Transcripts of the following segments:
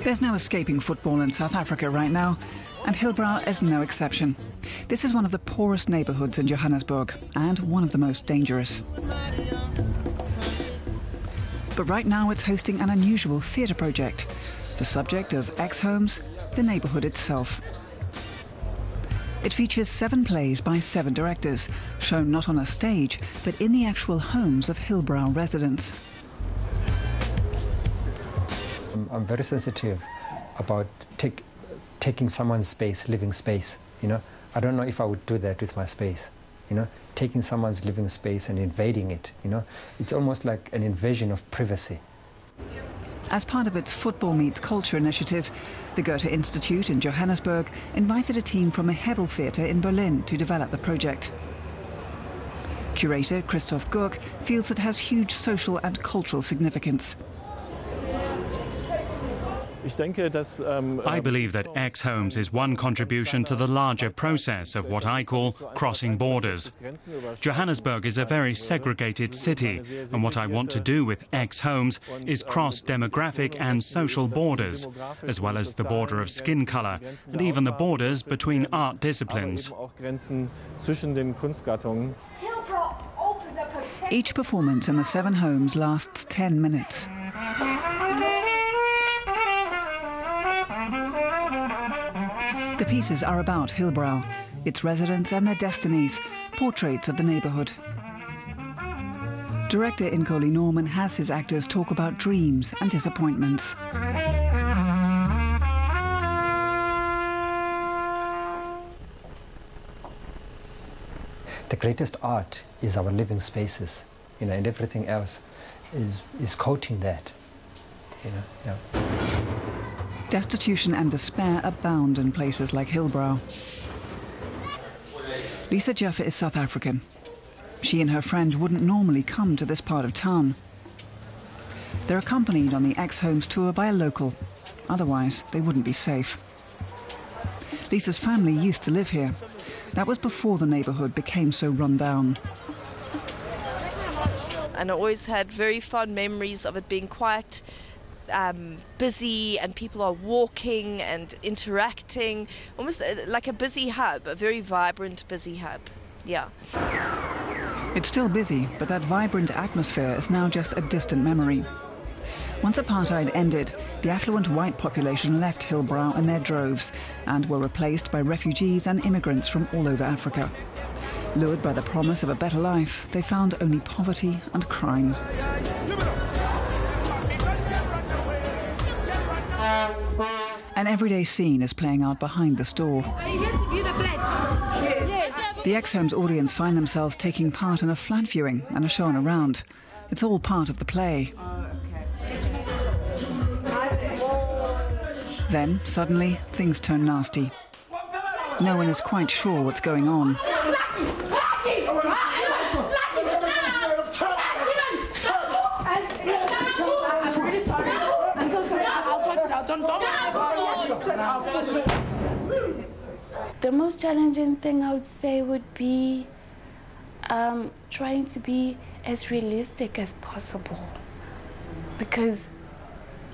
There's no escaping football in South Africa right now, and Hillbrow is no exception. This is one of the poorest neighbourhoods in Johannesburg, and one of the most dangerous. But right now it's hosting an unusual theatre project. The subject of X-Homes, the neighbourhood itself. It features 7 plays by 7 directors, shown not on a stage, but in the actual homes of Hillbrow residents. I'm very sensitive about taking someone's space, living space, you know. I don't know if I would do that with my space, you know. Taking someone's living space and invading it, you know. It's almost like an invasion of privacy. As part of its Football Meets Culture initiative, the Goethe Institute in Johannesburg invited a team from a Hebel Theater in Berlin to develop the project. Curator Christoph Gurk feels it has huge social and cultural significance. I believe that X-Homes is one contribution to the larger process of what I call crossing borders. Johannesburg is a very segregated city, and what I want to do with X-Homes is cross demographic and social borders, as well as the border of skin colour, and even the borders between art disciplines. Each performance in the 7 homes lasts 10 minutes. The pieces are about Hillbrow, its residents and their destinies, portraits of the neighbourhood. Director Inkoli Norman has his actors talk about dreams and disappointments. The greatest art is our living spaces, you know, and everything else is coating that, you know. Yeah. Destitution and despair abound in places like Hillbrow. Lisa Jaffa is South African. She and her friend wouldn't normally come to this part of town. They're accompanied on the X-Homes tour by a local. Otherwise, they wouldn't be safe. Lisa's family used to live here. That was before the neighbourhood became so run down. And I always had very fond memories of it being quite busy, and people are walking and interacting, almost like a busy hub, a very vibrant, busy hub. Yeah. It's still busy, but that vibrant atmosphere is now just a distant memory. Once apartheid ended, the affluent white population left Hillbrow in their droves and were replaced by refugees and immigrants from all over Africa. Lured by the promise of a better life, they found only poverty and crime. An everyday scene is playing out behind the store. Are you here to view the flat? Yes. The X-Homes audience find themselves taking part in a flat viewing and are shown around. It's all part of the play. Then, suddenly, things turn nasty. No one is quite sure what's going on. The most challenging thing I would say would be trying to be as realistic as possible, because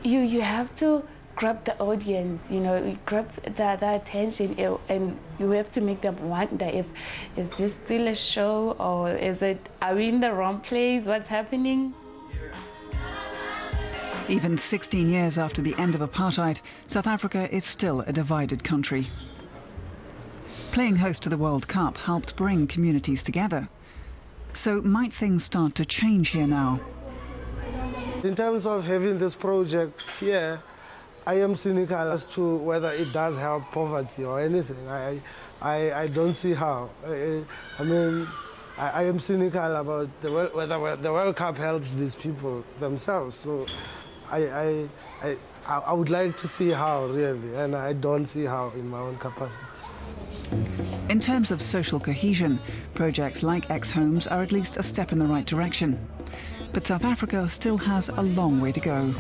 you have to grab the audience, you know, you grab the attention, and you have to make them wonder is this still a show, or are we in the wrong place, what's happening? Even 16 years after the end of apartheid, South Africa is still a divided country. Playing host to the World Cup helped bring communities together. So might things start to change here now? In terms of having this project here, I am cynical as to whether it does help poverty or anything. I don't see how. I mean, I am cynical about whether the World Cup helps these people themselves. So I would like to see how, really, and I don't see how in my own capacity. In terms of social cohesion, projects like X-Homes are at least a step in the right direction. But South Africa still has a long way to go.